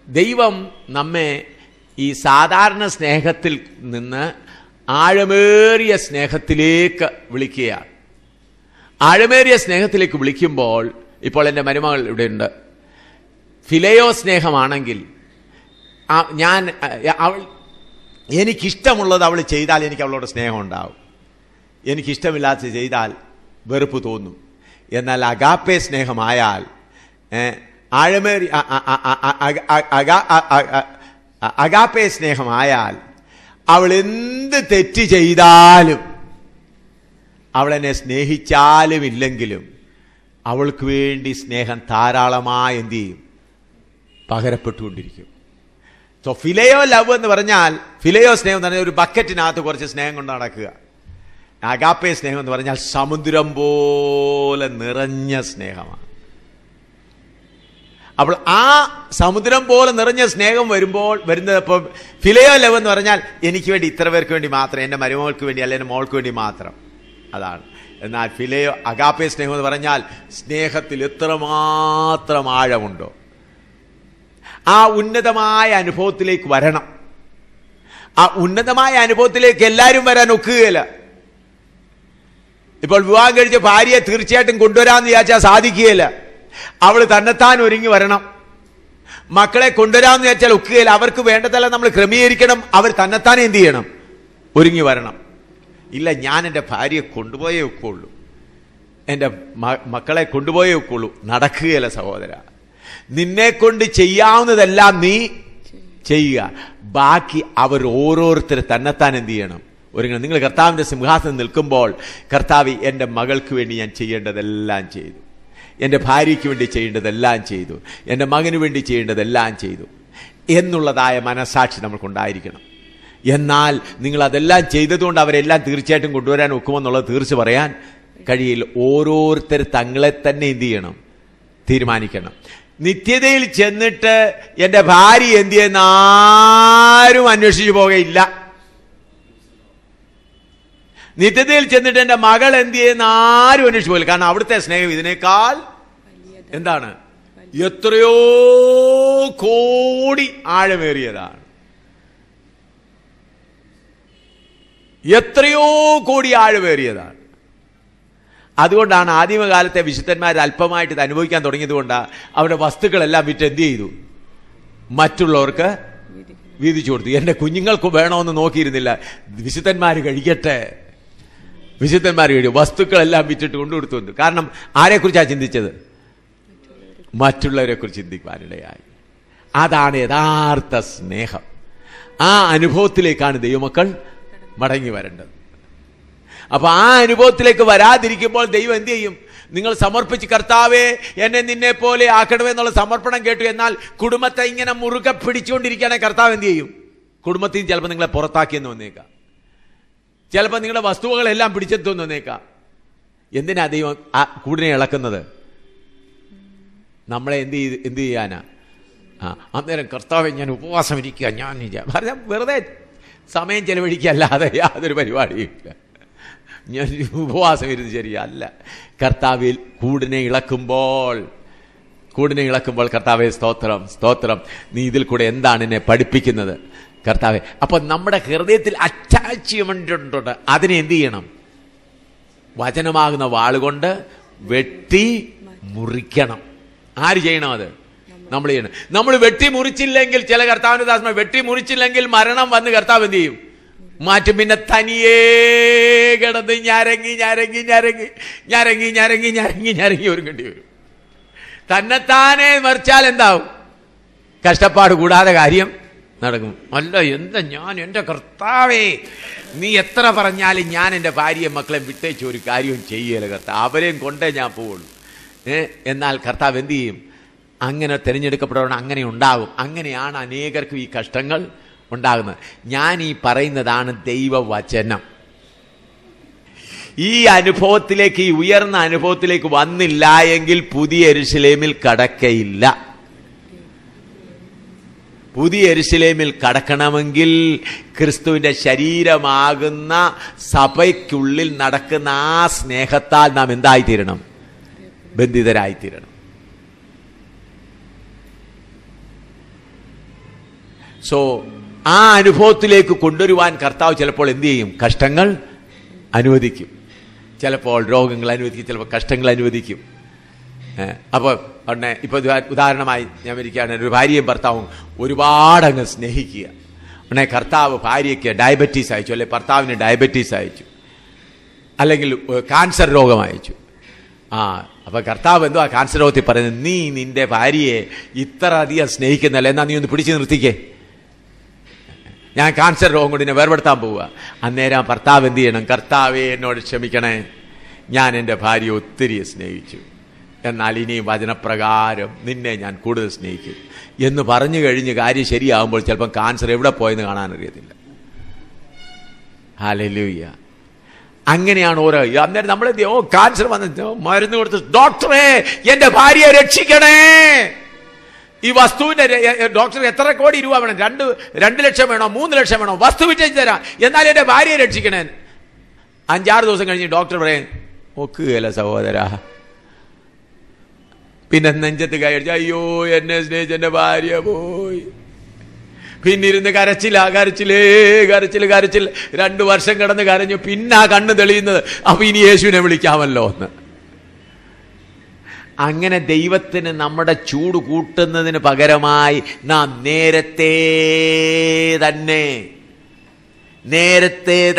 ദൈവം നമ്മെ ഈ സാധാരണ സ്നേഹത്തിൽ നിന്ന് ആഴമേറിയ സ്നേഹത്തിലേക്ക് വിളിക്കുകയാണ്. ആഴമേറിയ സ്നേഹത്തിലേക്ക് വിളിക്കുമ്പോൾ, ഇപ്പോൾ എൻ്റെ മരുമകൾ ഇവിടെയുണ്ട്. ഫിലയോ സ്നേഹമാണെങ്കിൽ എനിക്കിഷ്ടമുള്ളത് അവൾ ചെയ്താൽ എനിക്ക് അവളോട് സ്നേഹം ഉണ്ടാവും. എനിക്കിഷ്ടമില്ലാത്ത ചെയ്താൽ വെറുപ്പ് തോന്നും. എന്നാൽ അഗാപ്പേ സ്നേഹമായാൽ, ആഴമേറിയ അഗാപ്പേ സ്നേഹമായാൽ അവൾ എന്ത് തെറ്റ് ചെയ്താലും, അവളെന്നെ സ്നേഹിച്ചാലും ഇല്ലെങ്കിലും അവൾക്ക് വേണ്ടി സ്നേഹം ധാരാളമായി എന്ത് ചെയ്യും? പകരപ്പെട്ടുകൊണ്ടിരിക്കും. സോ ഫിലയോ ലവ് എന്ന് പറഞ്ഞാൽ, ഫിലയോ സ്നേഹം എന്ന് പറഞ്ഞാൽ ഒരു ബക്കറ്റിനകത്ത് കുറച്ച് സ്നേഹം കൊണ്ട് നടക്കുക. അഗാപ്പേ സ്നേഹം എന്ന് പറഞ്ഞാൽ സമുദ്രം പോലെ നിറഞ്ഞ സ്നേഹമാണ്. അപ്പോൾ ആ സമുദ്രം പോലെ നിറഞ്ഞ സ്നേഹം വരുന്നത് ഇപ്പോൾ ഫിലയോ ലവ് എന്ന് പറഞ്ഞാൽ എനിക്ക് വേണ്ടി, ഇത്ര പേർക്ക് വേണ്ടി മാത്രം, എൻ്റെ മരുമകൾക്ക് വേണ്ടി അല്ല എൻ്റെ മോൾക്ക് വേണ്ടി മാത്രം, അതാണ്. എന്നാൽ ഫിലയോ അഗാപ്പേ സ്നേഹം എന്ന് പറഞ്ഞാൽ സ്നേഹത്തിൽ എത്രമാത്രം ആഴമുണ്ടോ ആ ഉന്നതമായ അനുഭവത്തിലേക്ക് വരണം. ആ ഉന്നതമായ അനുഭവത്തിലേക്ക് എല്ലാവരും വരാൻ ഒക്കുകയില്ല. ഇപ്പോൾ വിവാഹം കഴിച്ച ഭാര്യയെ തീർച്ചയായിട്ടും കൊണ്ടുവരാമെന്ന് വിചാരിച്ചാൽ സാധിക്കുകയില്ല. അവൾ തന്നെത്താൻ ഒരുങ്ങി വരണം. മക്കളെ കൊണ്ടുവരാമെന്ന് വിചാരിച്ചാൽ ഒക്കുകയില്ല. അവർക്ക് വേണ്ടതെല്ലാം നമ്മൾ ക്രമീകരിക്കണം. അവർ തന്നെത്താൻ എന്ത് ചെയ്യണം? ഒരുങ്ങി വരണം. ഇല്ല, ഞാൻ എൻ്റെ ഭാര്യയെ കൊണ്ടുപോയേ ഒക്കുള്ളൂ, എൻ്റെ മക്കളെ കൊണ്ടുപോയേ ഒക്കുള്ളൂ. നടക്കുകയില്ല സഹോദര. നിന്നെ കൊണ്ട് ചെയ്യാവുന്നതെല്ലാം നീ ചെയ്യുക. ബാക്കി അവർ ഓരോരുത്തർ തന്നെത്താൻ എന്ത് ചെയ്യണം? ഒരുങ്ങണം. നിങ്ങൾ കർത്താവിൻ്റെ സിംഹാസനം നിൽക്കുമ്പോൾ, കർത്താവ് എൻ്റെ മകൾക്ക് വേണ്ടി ഞാൻ ചെയ്യേണ്ടതെല്ലാം ചെയ്തു, എൻ്റെ ഭാര്യയ്ക്ക് വേണ്ടി ചെയ്യേണ്ടതെല്ലാം ചെയ്തു, എൻ്റെ മകന് വേണ്ടി ചെയ്യേണ്ടതെല്ലാം ചെയ്തു എന്നുള്ളതായ മനസാക്ഷി നമുക്കുണ്ടായിരിക്കണം. എന്നാൽ നിങ്ങൾ അതെല്ലാം ചെയ്തതുകൊണ്ട് അവരെല്ലാം തീർച്ചയായിട്ടും കൊണ്ടുവരാൻ ഒക്കുമെന്നുള്ളത് തീർച്ച പറയാൻ കഴിയില്ല. ഓരോരുത്തർ തങ്ങളെ തന്നെ എന്ത് ചെയ്യണം? തീരുമാനിക്കണം. നിത്യതയിൽ ചെന്നിട്ട് എൻ്റെ ഭാര്യ എന്ത് ചെയ്യുന്ന ആരും അന്വേഷിച്ചു പോകയില്ല. നിത്യതയിൽ ചെന്നിട്ട് എൻ്റെ മകൾ എന്ത് ചെയ്യുന്ന ആരും അന്വേഷിച്ചു പോകില്ല. കാരണം അവിടുത്തെ സ്നേഹം ഇതിനേക്കാൾ എന്താണ്? എത്രയോ കോടി ആഴമേറിയതാണ്. എത്രയോ കോടി ആഴമേറിയതാണ്. അതുകൊണ്ടാണ് ആദിമകാലത്തെ വിശുദ്ധന്മാർ അല്പമായിട്ട് ഇത് അനുഭവിക്കാൻ തുടങ്ങിയത് കൊണ്ടാണ് അവരുടെ വസ്തുക്കളെല്ലാം വിറ്റ് എന്ത് ചെയ്തു? മറ്റുള്ളവർക്ക് വീതിച്ചു കൊടുത്തു. എൻ്റെ കുഞ്ഞുങ്ങൾക്ക് വേണമെന്ന് നോക്കിയിരുന്നില്ല. വിശുദ്ധന്മാർ കഴിക്കട്ടെ, വിശുദ്ധന്മാർ കഴിയും. വസ്തുക്കളെല്ലാം വിറ്റിട്ട് കൊണ്ടുകൊടുത്തു. കാരണം ആരെക്കുറിച്ചാണ് ചിന്തിച്ചത്? മറ്റുള്ളവരെ കുറിച്ച് ചിന്തിക്കാനിടയായി. അതാണ് യഥാർത്ഥ സ്നേഹം. ആ അനുഭവത്തിലേക്കാണ് ദൈവമക്കൾ മടങ്ങി വരേണ്ടത്. അപ്പൊ ആ അനുഭവത്തിലേക്ക് വരാതിരിക്കുമ്പോൾ ദൈവം എന്ത് ചെയ്യും? നിങ്ങൾ സമർപ്പിച്ച്, കർത്താവേ എന്നെ നിന്നെ പോലെ ആക്കണമേ എന്നുള്ള സമർപ്പണം കേട്ടു. എന്നാൽ കുടുംബത്തെ ഇങ്ങനെ മുറുകെ പിടിച്ചുകൊണ്ടിരിക്കുകയാണെങ്കിൽ കർത്താവ് എന്ത് ചെയ്യും? കുടുംബത്തിൽ നിന്ന് ചിലപ്പോൾ നിങ്ങളെ പുറത്താക്കിയെന്ന് വന്നേക്കാം. ചിലപ്പോൾ നിങ്ങളുടെ വസ്തുവകളെല്ലാം പിടിച്ചെത്തുമെന്ന് വന്നേക്കാം. എന്തിനാ ദൈവം ആ കൂടിനെ ഇളക്കുന്നത്? നമ്മളെ എന്ത് ചെയ്യാനാ? അന്നേരം കർത്താവെ ഞാൻ ഉപവാസം ഇരിക്കുക, ഞാൻ പറഞ്ഞാൽ വെറുതെ സമയം ചെലവഴിക്കല്ലാതെ യാതൊരു പരിപാടിയില്ല. ഞാൻ ഉപവാസം ഇരുന്ന് ശരിയല്ല. കർത്താവിൽ കൂടിനെ ഇളക്കുമ്പോൾ കർത്താവെ സ്തോത്രം, സ്തോത്രം, നീ ഇതിൽ കൂടെ എന്താണ് എന്നെ പഠിപ്പിക്കുന്നത് കർത്താവെ. അപ്പൊ നമ്മുടെ ഹൃദയത്തിൽ അറ്റാച്ച്മെന്റ് ഉണ്ട്. അതിനെ എന്ത് ചെയ്യണം? വചനമാകുന്ന വാളുകൊണ്ട് വെട്ടി മുറിക്കണം. ആര് ചെയ്യണം? അത് നമ്മൾ ചെയ്യണം. നമ്മൾ വെട്ടി മുറിച്ചില്ലെങ്കിൽ, ചില കർത്താവിന്റെ ദാസന്മാർ വെട്ടി മുറിച്ചില്ലെങ്കിൽ മരണം വന്ന് കർത്താവ് എന്ത് ചെയ്യും? മാറ്റും. പിന്നെ തനിയേ കിടന്ന് ഞരങ്ങി ഒരുങ്ങേണ്ടി വരും. തന്നെത്താനെ മറിച്ചാൽ എന്താവും? കഷ്ടപ്പാട് കൂടാതെ കാര്യം നടക്കും. അല്ല, എന്താ ഞാൻ എൻ്റെ കർത്താവേ, നീ എത്ര പറഞ്ഞാലും ഞാൻ എൻ്റെ ഭാര്യയും മക്കളെ വിട്ടേച്ച് ഒരു കാര്യവും ചെയ്യല കർത്താവ്, അവരെയും കൊണ്ടേ ഞാൻ പോവുള്ളൂ. എന്നാൽ കർത്താവ് എന്ത് ചെയ്യും? അങ്ങനെ തിരഞ്ഞെടുക്കപ്പെട്ടവർ അങ്ങനെ ഉണ്ടാകും. അങ്ങനെയാണ് അനേകർക്കും ഈ കഷ്ടങ്ങൾ ഉണ്ടാകുന്നത്. ഞാൻ ഈ പറയുന്നതാണ് ദൈവവചനം. ഈ അനുഭവത്തിലേക്ക്, ഈ ഉയർന്ന അനുഭവത്തിലേക്ക് വന്നില്ല എങ്കിൽ പുതിയ യെരൂശലേമിൽ കടക്കയില്ല. പുതിയ യെരൂശലേമിൽ കടക്കണമെങ്കിൽ ക്രിസ്തുവിന്റെ ശരീരമാകുന്ന സഭയ്ക്കുള്ളിൽ നടക്കുന്ന ആ സ്നേഹത്താൽ നാം എന്തായിത്തീരണം? ബന്ധിതരായിത്തീരണം. സോ ആ അനുഭവത്തിലേക്ക് കൊണ്ടുവരുവാൻ കർത്താവ് ചിലപ്പോൾ എന്ത് ചെയ്യും? കഷ്ടങ്ങൾ അനുവദിക്കും, ചിലപ്പോൾ രോഗങ്ങൾ അനുവദിക്കും, ചിലപ്പോൾ കഷ്ടങ്ങൾ അനുവദിക്കും. അപ്പോൾ ഉടനെ ഇപ്പോൾ ഉദാഹരണമായി ഞാൻ ഇരിക്കുകയാണ്, ഒരു ഭാര്യയും ഭർത്താവും ഒരുപാടങ്ങ് സ്നേഹിക്കുക. ഉടനെ കർത്താവ് ഭാര്യയ്ക്ക് ഡയബറ്റീസ് അയച്ചു, അല്ലെങ്കിൽ ഭർത്താവിന് ഡയബറ്റീസ് അയച്ചു, അല്ലെങ്കിൽ കാൻസർ രോഗം അയച്ചു. അപ്പോൾ കർത്താവ് എന്തോ ആ കാൻസർ രോഗത്തിൽ പറയുന്നത്, നീ നിന്റെ ഭാര്യയെ ഇത്ര അധികം സ്നേഹിക്കുന്നല്ല, എന്നാൽ നീ ഒന്ന് പിടിച്ചു നിർത്തിക്കേ, ഞാൻ കാൻസർ രോഗം കൊണ്ട് എന്നെ വേർപെടുത്താൻ പോവുക. അന്നേരം ഭർത്താവ് എന്ത് ചെയ്യണം? കർത്താവേ എന്നോട് ക്ഷമിക്കണേ, ഞാൻ എൻ്റെ ഭാര്യയെ ഒത്തിരി സ്നേഹിച്ചു, എന്നാൽ ഇനിയും വചനപ്രകാരം നിന്നെ ഞാൻ കൂടുതൽ സ്നേഹിക്കും എന്ന് പറഞ്ഞു കഴിഞ്ഞ് കാര്യം ശരിയാകുമ്പോൾ ചിലപ്പം കാൻസർ എവിടെ പോയെന്ന് കാണാനറിയത്തില്ല. ഹല്ലേലൂയ. അങ്ങനെയാണ് ഓരോ. അന്നേരം നമ്മൾ എന്ത് ചെയ്യും? കാൻസർ വന്ന് മരുന്ന് കൊടുത്ത്, ഡോക്ടറെ എൻ്റെ ഭാര്യയെ രക്ഷിക്കണേ. ഈ വസ്തുവിന്റെ ഡോക്ടർ എത്ര കോടി രൂപ വേണം? 2 ലക്ഷം വേണോ, 3 ലക്ഷം വേണോ? വസ്തു വിറ്റേച്ച് തരാം, എന്നാൽ എൻ്റെ ഭാര്യയെ രക്ഷിക്കണേ. 5-6 ദിവസം കഴിഞ്ഞ് ഡോക്ടർ പറയും, ഒക്കുകയല്ല സഹോദര. പിന്നെ നെഞ്ചത്ത് കൈയടിച്ച്, അയ്യോ എന്നെ സ്നേഹിച്ച് എൻ്റെ ഭാര്യ പോയി. പിന്നിരുന്ന് കരച്ചിൽ 2 വർഷം കിടന്ന് കരഞ്ഞു. പിന്നെ ആ കണ്ണ് തെളിയുന്നത്, അപ്പൊ ഇനി യേശുവിനെ വിളിക്കാമല്ലോ എന്ന്. അങ്ങനെ ദൈവത്തിന് നമ്മുടെ ചൂട് കൂട്ടുന്നതിന് പകരമായി നാം നേരത്തെ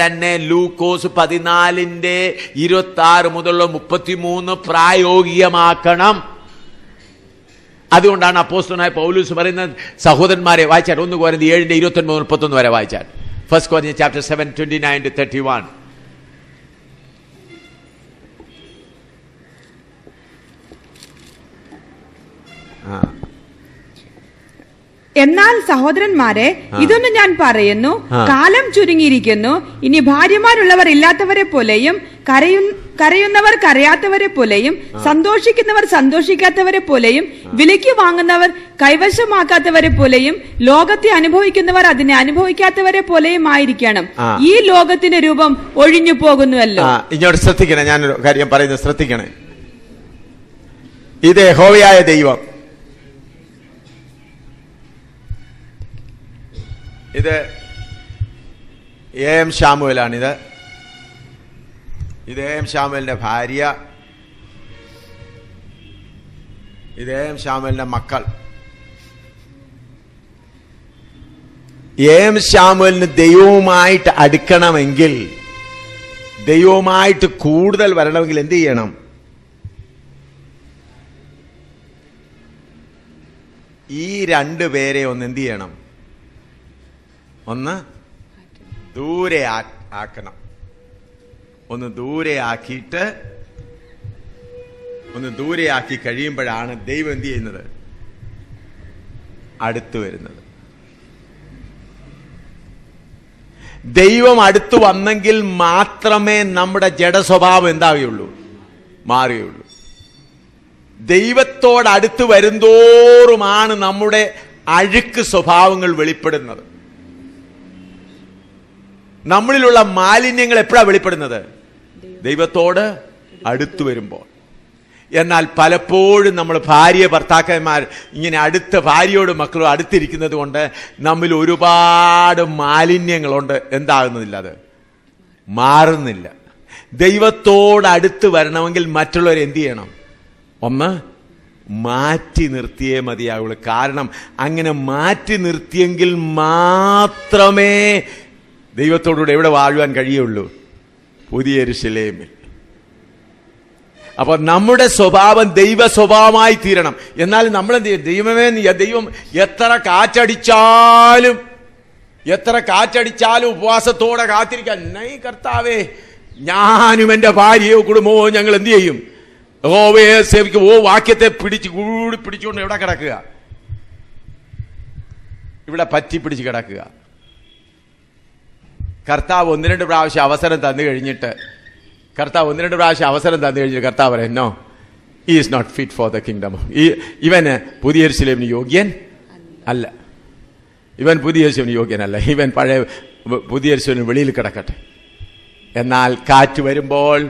തന്നെ ലൂക്കോസ് 14:26 മുതലുള്ള 33 പ്രായോഗികമാക്കണം. അതുകൊണ്ടാണ് അപ്പോസ്തലനായ പൗലോസ് പറയുന്നത്, സഹോദരന്മാരെ വായിച്ചാൽ 1 കൊരിന്ത്യർ 7:29-31 വരെ വായിച്ചാൽ, 1 Corinthians chapter 7:29-31. എന്നാൽ സഹോദരന്മാരെ, ഇതൊന്നും ഞാൻ പറയുന്നു, കാലം ചുരുങ്ങിയിരിക്കുന്നു. ഇനി ഭാര്യമാരുള്ളവർ ഇല്ലാത്തവരെ പോലെയും, കരയുന്നവർ കരയാത്തവരെ പോലെയും, സന്തോഷിക്കുന്നവർ സന്തോഷിക്കാത്തവരെ പോലെയും, വിലയ്ക്ക് വാങ്ങുന്നവർ കൈവശമാക്കാത്തവരെ പോലെയും, ലോകത്തെ അനുഭവിക്കുന്നവർ അതിനെ അനുഭവിക്കാത്തവരെ പോലെയും ആയിരിക്കണം. ഈ ലോകത്തിന്റെ രൂപം ഒഴിഞ്ഞു പോകുന്നുവല്ലോ. ഇങ്ങോട്ട് ശ്രദ്ധിക്കണേ, ഞാനൊരു കാര്യം പറയുന്നത് ശ്രദ്ധിക്കണേ. ഇത് യഹോവയായ ദൈവം, ഇത് എ.എം. ശാമുവേലാണിത്. ഇത് എ.എം. ശാമുവേലിന്റെ ഭാര്യ, ഇത് എ.എം. ശാമുവേലിന്റെ മക്കൾ. എ.എം. ശാമുവേലിന് ദൈവവുമായിട്ട് അടുക്കണമെങ്കിൽ, ദൈവവുമായിട്ട് കൂടുതൽ വരണമെങ്കിൽ എന്ത് ചെയ്യണം? ഈ 2 പേരെ ഒന്ന് എന്ത് ചെയ്യണം? ഒന്ന് ദൂരെ ആക്കണം. ഒന്ന് ദൂരെ ആക്കി കഴിയുമ്പോഴാണ് ദൈവം എന്ത് ചെയ്യുന്നത്? അടുത്തു വരുന്നത്. ദൈവം അടുത്തു വന്നെങ്കിൽ മാത്രമേ നമ്മുടെ ജഡസ്വഭാവം എന്താവുകയുള്ളൂ? മാറുകയുള്ളൂ. ദൈവത്തോടടുത്ത് വരുന്തോറുമാണ് നമ്മുടെ അഴുക്ക് സ്വഭാവങ്ങൾ വെളിപ്പെടുന്നത്. നമ്മളിലുള്ള മാലിന്യങ്ങൾ എപ്പോഴാണ് വെളിപ്പെടുന്നത്? ദൈവത്തോട് അടുത്തു വരുമ്പോൾ. എന്നാൽ പലപ്പോഴും നമ്മൾ ഭർത്താക്കന്മാർ ഇങ്ങനെ ഭാര്യയോടും മക്കളും അടുത്തിരിക്കുന്നത് കൊണ്ട് നമ്മിൽ ഒരുപാട് മാലിന്യങ്ങളുണ്ട്. എന്താകുന്നില്ല, അത് മാറുന്നില്ല. ദൈവത്തോട് അടുത്ത് വരണമെങ്കിൽ മറ്റുള്ളവരെ എന്ത് ചെയ്യണം? ഒന്ന് മാറ്റി നിർത്തിയേ മതിയാവുള്ളൂ. കാരണം അങ്ങനെ മാറ്റി നിർത്തിയെങ്കിൽ മാത്രമേ ദൈവത്തോടുകൂടെ എവിടെ വാഴുവാൻ കഴിയുള്ളൂ? പുതിയ യെരൂശലേമിൽ. അപ്പൊ നമ്മുടെ സ്വഭാവം ദൈവ സ്വഭാവമായി തീരണം. എന്നാൽ നമ്മൾ എന്ത് ചെയ്യും? ദൈവം എത്ര കാറ്റടിച്ചാലും ഉപവാസത്തോടെ കാത്തിരിക്കാൻ, നൈ കർത്താവേ, ഞാനും എൻ്റെ ഭാര്യയോ കുടുംബമോ ഞങ്ങൾ എന്ത് ചെയ്യും? യഹോവയെ സേവിക്കും. വാക്യത്തെ പിടിച്ചുകൊണ്ട് എവിടെ കിടക്കുക? ഇവിടെ പറ്റി പിടിച്ച് കിടക്കുക. കർത്താവ് 1-2 പ്രാവശ്യം അവസരം തന്നു കഴിഞ്ഞിട്ട് കർത്താവ് പറയും, no, he is not fit for the kingdom. ഇവന് പുതിയ യെരൂശലേമിന് യോഗ്യൻ അല്ല. ഇവൻ പഴയ പുതിയ യെരൂശലേമിന് വെളിയിൽ കിടക്കട്ടെ. എന്നാൽ കാറ്റ് വരുമ്പോൾ,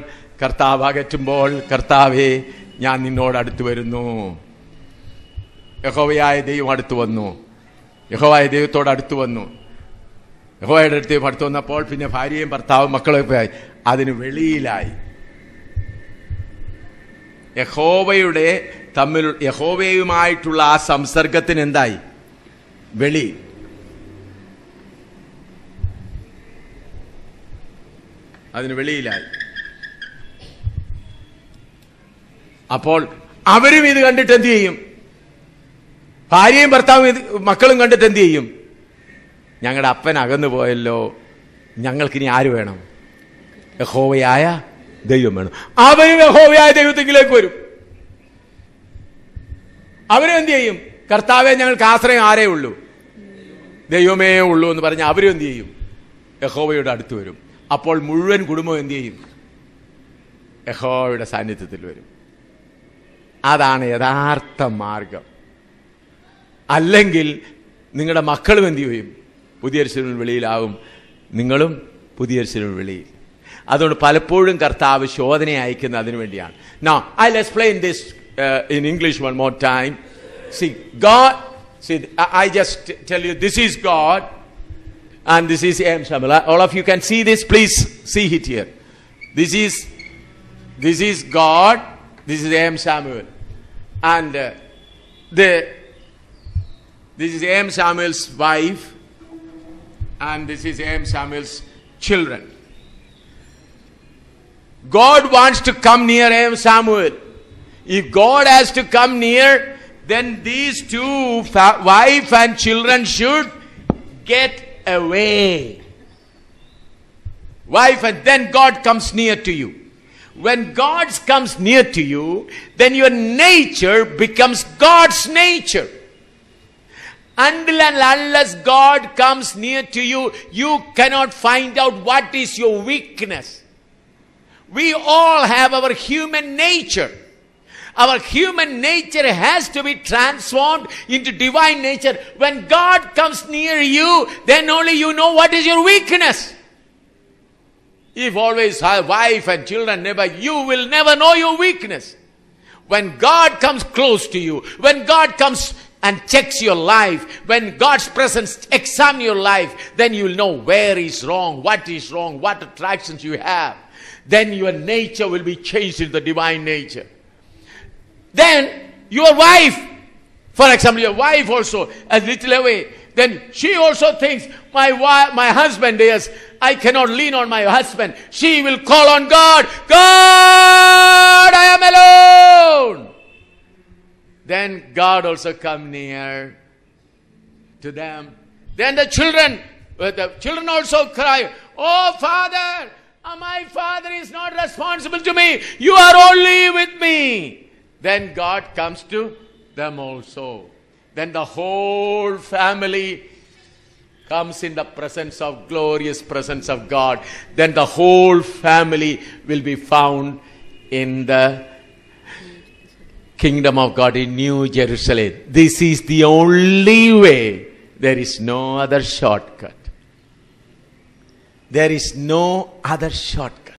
കർത്താവ് അകറ്റുമ്പോൾ, കർത്താവേ ഞാൻ നിന്നോട് അടുത്ത് വരുന്നു. യഹോവയായ ദൈവം അടുത്ത് വന്നു. യഹോവയായ ദൈവത്തോട് അടുത്ത് വന്നു. യഹോവയുടെ അടുത്ത് അടുത്ത് വന്നപ്പോൾ പിന്നെ ഭാര്യയും ഭർത്താവും മക്കളൊക്കെ ആയി. അതിന് വെളിയിലായി. യഹോവയുമായിട്ടുള്ള ആ സംസർഗത്തിന് എന്തായി? വെളി. അതിന് വെളിയിലായി. അപ്പോൾ അവരും ഇത് കണ്ടിട്ട് എന്ത് ചെയ്യും? ഭാര്യയും ഭർത്താവും മക്കളും കണ്ടിട്ട് എന്ത് ചെയ്യും? ഞങ്ങളുടെ അപ്പൻ അകന്നു പോയല്ലോ, ഞങ്ങൾക്കിനി ആര് വേണം? യഹോവയായ ദൈവം വേണം. അവരും യഹോവയായ ദൈവത്തിലേക്ക് വരും. അവരും എന്ത് ചെയ്യും? കർത്താവെ, ഞങ്ങൾക്ക് ആശ്രയം ആരേ ഉള്ളൂ? ദൈവമേ ഉള്ളൂ എന്ന് പറഞ്ഞ് അവരും എന്ത് ചെയ്യും? യഹോവയുടെ അടുത്ത് വരും. അപ്പോൾ മുഴുവൻ കുടുംബം എന്ത് ചെയ്യും? യഹോവയുടെ സാന്നിധ്യത്തിൽ വരും. അതാണ് യഥാർത്ഥ മാർഗം. അല്ലെങ്കിൽ നിങ്ങളുടെ മക്കളും എന്ത് ചെയ്യും? പുതിയ യെരൂശലേമിന് വെളിയിലാവും, നിങ്ങളും പുതിയ യെരൂശലേമിന് വെളിയിൽ. അതുകൊണ്ട് പലപ്പോഴും കർത്താവ് ശോധന അയക്കുന്നത് അതിനു വേണ്ടിയാണ്. Now I'll explain this in English one more time. See, God, I just tell you, this is God and this is A.M. Samuel. All of you can see this, please see it here. This is God, this is A.M. Samuel, and this is A.M. Samuel's wife, and this is A.M. Samuel's children. God wants to come near A.M. Samuel. If God has to come near, then these two, wife and children, should get away. Wife, and then God comes near to you. When God comes near to you, then your nature becomes God's nature. Until and unless God comes near to you, you cannot find out what is your weakness. We all have our human nature. Our human nature has to be transformed into divine nature. When God comes near you, then only you know what is your weakness. If always have wife and children never, you will never know your weakness. When God comes close to you, when God comes and checks your life, when God's presence examines your life, then you will know where is wrong, what attractions you have. Then your nature will be changed into the divine nature. Then your wife, for example, your wife also a little away, then she also thinks, my husband is, I cannot lean on my husband. She will call on God. God, I am alone. Then God also come near to them. Then the children also cry, oh Father, my father is not responsible to me. You are only with me. Then God comes to them also. Then the whole family comes in the presence of glorious presence of God. Then the whole family will be found in the kingdom of God in New Jerusalem. This is the only way. There is no other shortcut. There is no other shortcut.